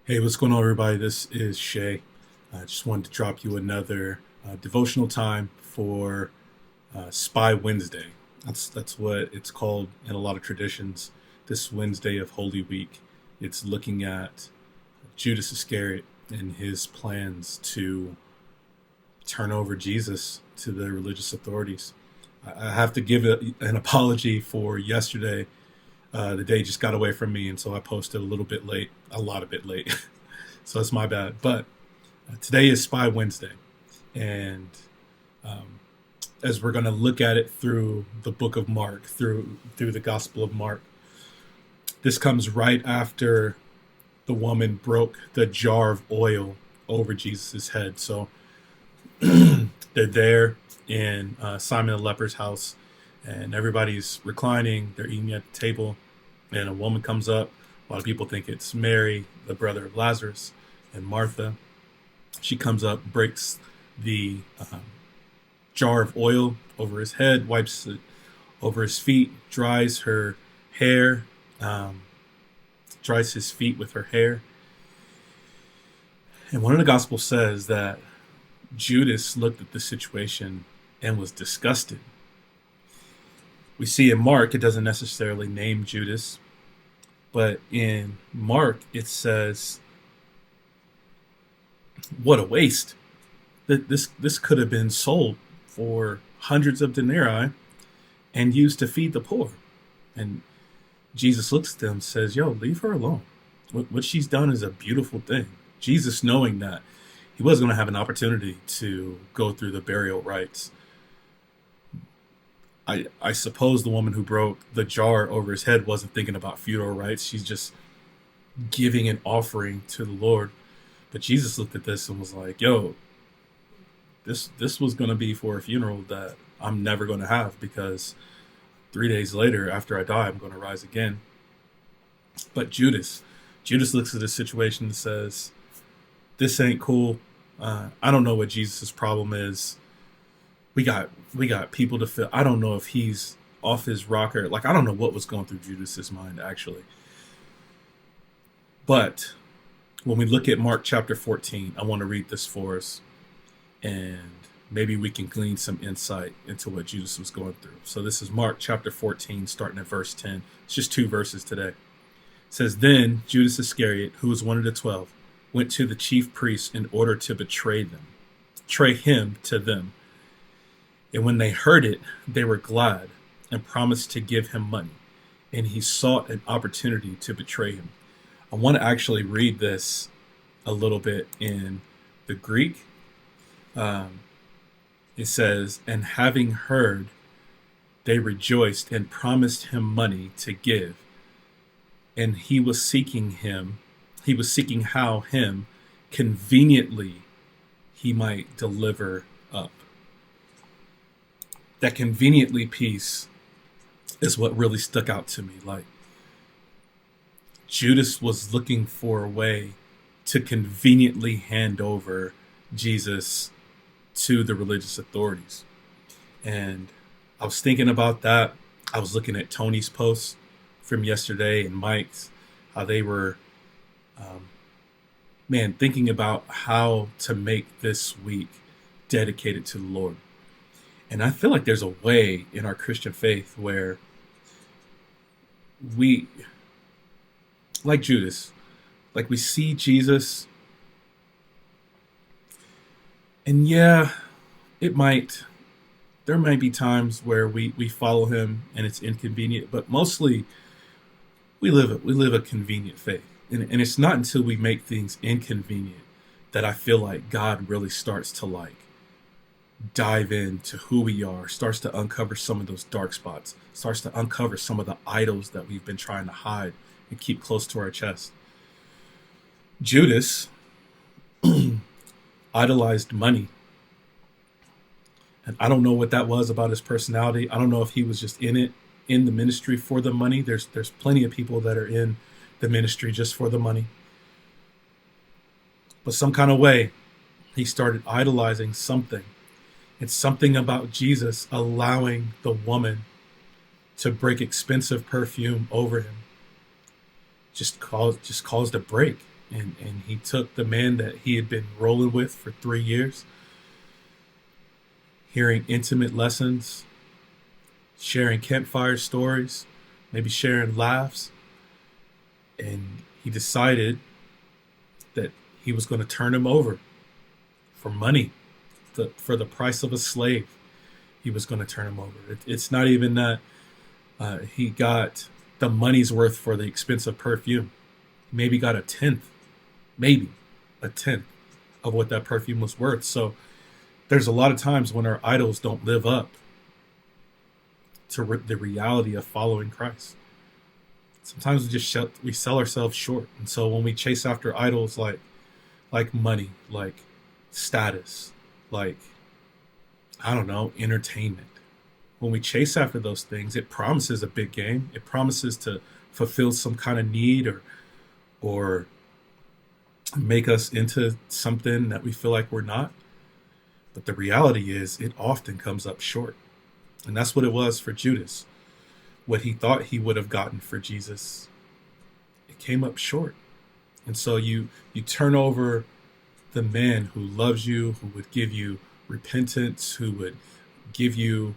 Hey, what's going on, everybody? This is Shay. I just wanted to drop you another devotional time for Spy Wednesday. That's what it's called in a lot of traditions. This Wednesday of Holy Week, it's looking at Judas Iscariot and his plans to turn over Jesus to the religious authorities. I have to give an apology for yesterday. The day just got away from me, and so I posted a little bit late, a lot of bit late. So that's my bad. But today is Spy Wednesday, and um, as we're going to look at it through the book of Mark, through the Gospel of Mark, this comes right after the woman broke the jar of oil over Jesus' head. So they're there in Simon the leper's house, and everybody's reclining. They're eating at the table, and a woman comes up. A lot of people think it's Mary, the brother of Lazarus, and Martha. She comes up, breaks the jar of oil over his head, wipes it over his feet, dries her hair, um, dries his feet with her hair. And one of the Gospels says that Judas looked at the situation and was disgusted. We see in Mark, it doesn't necessarily name Judas, but in Mark, it says, what a waste. This could have been sold for hundreds of denarii and used to feed the poor. And Jesus looks at them and says, yo, leave her alone. What she's done is a beautiful thing. Jesus, knowing that he was going to have an opportunity to go through the burial rites, I suppose the woman who broke the jar over his head wasn't thinking about funeral rites. She's just giving an offering to the Lord. But Jesus looked at this and was like, yo, this was going to be for a funeral that I'm never going to have, because 3 days later, after I die, I'm going to rise again. But Judas looks at the situation and says, this ain't cool. I don't know what Jesus' problem is. We got people to fill. I don't know if he's off his rocker. Like, I don't know what was going through Judas's mind, actually. But when we look at Mark chapter 14, I want to read this for us, and maybe we can glean some insight into what Judas was going through. So this is Mark chapter 14, starting at verse 10. It's just 2 verses today. It says, then Judas Iscariot, who was one of the 12, went to the chief priests in order to betray him to them. And when they heard it, they were glad and promised to give him money. And he sought an opportunity to betray him. I want to actually read this a little bit in the Greek. It says, and having heard, they rejoiced and promised him money to give. And he was seeking how him conveniently he might deliver up. That conveniently piece is what really stuck out to me. Like, Judas was looking for a way to conveniently hand over Jesus to the religious authorities. And I was thinking about that. I was looking at Tony's post from yesterday and Mike's, how they were, thinking about how to make this week dedicated to the Lord. And I feel like there's a way in our Christian faith where we, like Judas, like we see Jesus, and yeah, there might be times where we follow him and it's inconvenient, but mostly we live a convenient faith. And it's not until we make things inconvenient that I feel like God really starts to dive into who we are, starts to uncover some of those dark spots, starts to uncover some of the idols that we've been trying to hide and keep close to our chest. Judas idolized money. And I don't know what that was about his personality. I don't know if he was just in the ministry for the money. There's plenty of people that are in the ministry just for the money. But some kind of way, he started idolizing something. It's something about Jesus allowing the woman to break expensive perfume over him. Just caused a break. and he took the man that he had been rolling with for 3 years, hearing intimate lessons, sharing campfire stories, maybe sharing laughs, and he decided that he was going to turn him over for money, for the price of a slave. He was going to turn him over. It's not even that he got the money's worth for the expensive perfume. He maybe got maybe a tenth of what that perfume was worth. So there's a lot of times when our idols don't live up to the reality of following Christ. Sometimes we sell ourselves short, and so when we chase after idols like money, like status, like, I don't know, entertainment, when we chase after those things, it promises a big game. It promises to fulfill some kind of need or make us into something that we feel like we're not. But the reality is it often comes up short. And that's what it was for Judas. What he thought he would have gotten for Jesus, it came up short. And so you turn over the man who loves you, who would give you repentance, who would give you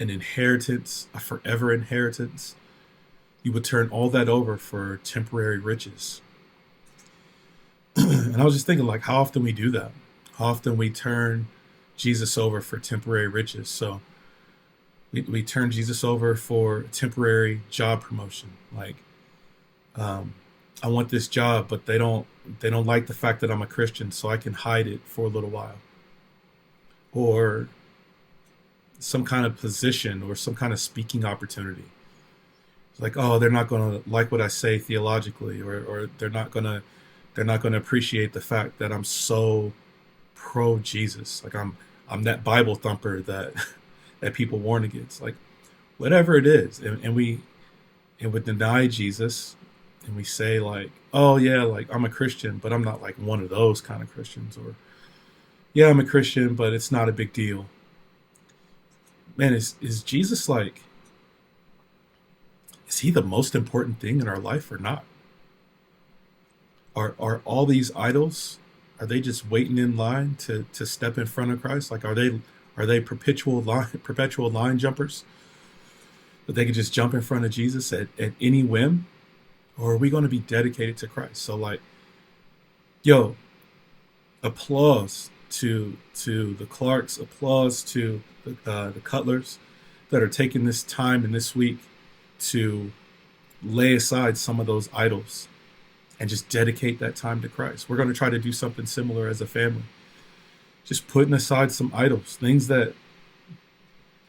an inheritance, a forever inheritance. You would turn all that over for temporary riches. And I was just thinking, like, how often we do that. How often we turn Jesus over for temporary riches. So we turn Jesus over for temporary job promotion. Like, I want this job, but they don't like the fact that I'm a Christian, so I can hide it for a little while. Or some kind of position or some kind of speaking opportunity. It's like, oh, they're not going to like what I say theologically, or they're not going to appreciate the fact that I'm so pro Jesus. Like I'm that Bible thumper that that people warn against. Like, whatever it is, and we would deny Jesus, and we say, like, oh yeah, like, I'm a Christian, but I'm not like one of those kind of Christians. Or, yeah, I'm a Christian, but it's not a big deal. Man, is Jesus, like, is he the most important thing in our life or not? Are all these idols, are they just waiting in line to step in front of Christ? Like, are they perpetual line jumpers that they could just jump in front of Jesus at any whim? Or are we going to be dedicated to Christ? So, like, yo, applause to the Clarks, applause to the Cutlers that are taking this time in this week to lay aside some of those idols and just dedicate that time to Christ. We're going to try to do something similar as a family. Just putting aside some idols, things that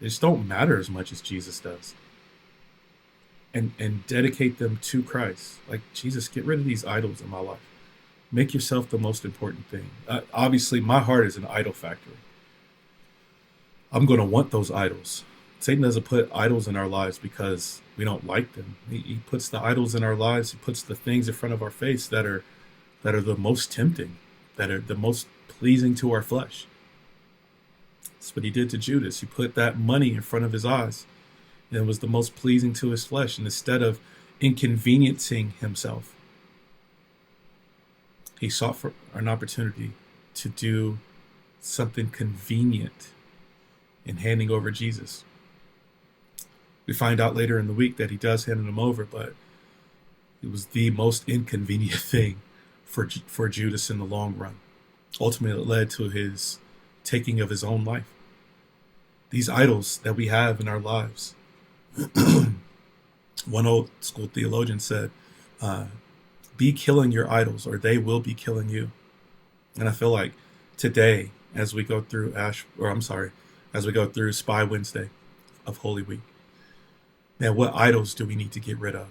just don't matter as much as Jesus does. And dedicate them to Christ. Like, Jesus, get rid of these idols in my life. Make yourself the most important thing. Obviously, my heart is an idol factory. I'm going to want those idols. Satan doesn't put idols in our lives because we don't like them. He puts the idols in our lives. He puts the things in front of our face that are the most tempting, that are the most pleasing to our flesh. That's what he did to Judas. He put that money in front of his eyes, and it was the most pleasing to his flesh. And instead of inconveniencing himself, he sought for an opportunity to do something convenient in handing over Jesus. We find out later in the week that he does hand him over, but it was the most inconvenient thing for Judas in the long run. Ultimately, it led to his taking of his own life. These idols that we have in our lives. One old school theologian said, be killing your idols or they will be killing you. And I feel like today, as we go through as we go through Spy Wednesday of Holy Week, man, what idols do we need to get rid of?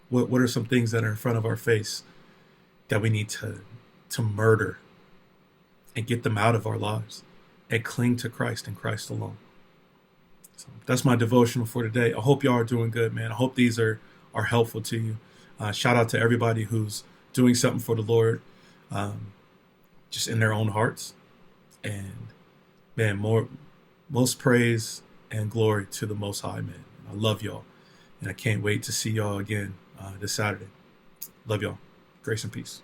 What are some things that are in front of our face that we need to murder and get them out of our lives and cling to Christ and Christ alone? So that's my devotional for today. I hope y'all are doing good, man. I hope these are helpful to you. Shout out to everybody who's doing something for the Lord, just in their own hearts. And man, most praise and glory to the Most High, man. I love y'all, and I can't wait to see y'all again this Saturday. Love y'all. Grace and peace.